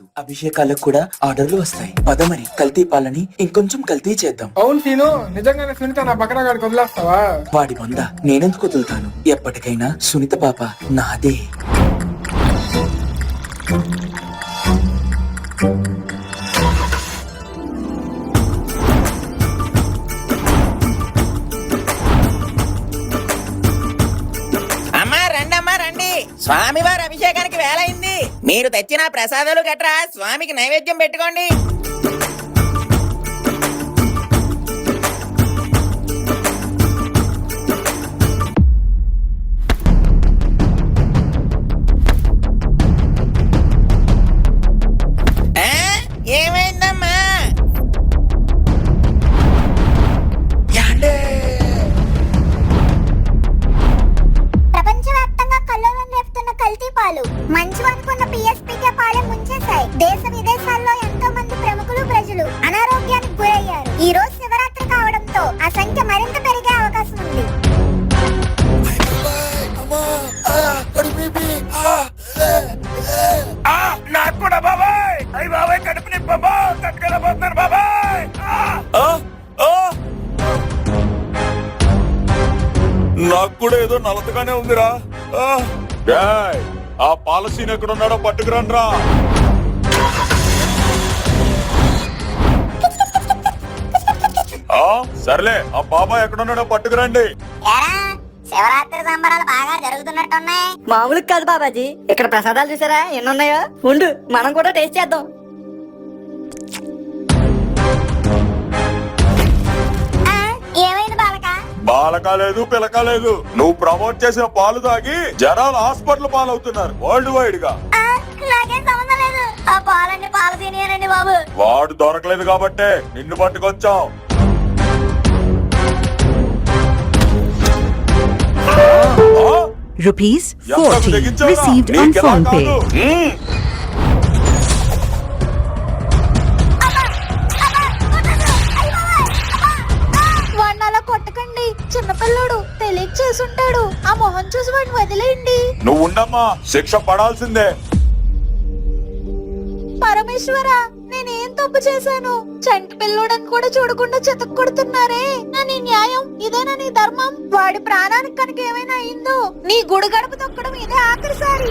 కాదు, అభిషేకాలకు కూడా ఆర్డర్లు వస్తాయి. పద మరి కల్తీ పాలని ఇంకొంచెం కల్తీ చేద్దాం. అవును సీను, నిజంగానే సునీత నా బకరా గాడికి వదిలేస్తావా? వాడి వంద నేనెందుకు వదులుతాను? ఎప్పటికైనా సునీత పాప నాదే. స్వామివారి అభిషేకానికి వేలైంది. మీరు తెచ్చిన ప్రసాదాలు గట్రా స్వామికి నైవేద్యం పెట్టుకోండి. ఏమైందమ్మా? ప్రపంచవ్యాప్తంగా కల్లోలం రేపుతున్న కల్తీ పాలు మంచివనుకున్న పిఎస్పీకే పాలే ముంచేశాయి. దేశ విదేశాల్లో ఎంతో మంది ప్రముఖులు ప్రజలు అనారోగ్యానికి గురయ్యారు. ఈ రోజు శివరాత్రి కావడంతో ఆ సంఖ్య మరింత పెరిగే అవకాశం ఉంది. నాకు కూడా బాబాయ్, అయ్యి బాబాయ్ కడుపు నింపు బాబాయ్, తట్టుకెళ్ళబోతున్నారు బాబాయ్. నాకు కూడా ఏదో నలతగానే ఉందిరా. ఆ పాలసీని ఎక్కడున్నాడో పట్టుకురండి రా. సర్లే, ఆ బాబాయ్ ఎక్కడున్నాడో పట్టుకురండి. శివరాత్రి సంబరాలు బాగా జరుగుతున్నట్టున్నాయి. మామూలుగా కాదు బాబాజీ, ఇక్కడ ప్రసాదాలు చూసారా ఎన్నున్నాయో. ఉండు మనం కూడా టేస్ట్ చేద్దాం. ఏమైంది బాలక? బాలక లేదు పిలక లేదు, నువ్వు ప్రమోట్ చేసిన పాలు తాగి జనాలు హాస్పిటల్ పాలవుతున్నారు వరల్డ్ వైడ్ గా. నాకేం సంబంధం లేదు. ఆ పాలన్నీ పాలు తినేనండి బాబు. వాడు దొరకలేదు కాబట్టే నిన్ను పట్టుకొచ్చాం. Rupees 40 received on phone pay. వాడిని అలా కొట్టకండి, చిన్నపిల్లడు తెలియక చేసుంటాడు. ఆ మొహం చూసి వాడిని వదిలేయండి. నువ్వు ఉండమ్మా, శిక్ష పడాల్సిందే. పరమేశ్వర, నేనేం తప్పు చేశాను? చంటి పిల్లోడని కూడా చూడకుండా చితక్ కొడుతున్నారే. నీ న్యాయం ఇదేనా? నీ ధర్మం? వాడి ప్రాణానికి కనుక ఏమైనా అయిందో నీ గుడి గడప తొక్కడం ఇదే ఆఖరిసారి.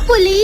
పులి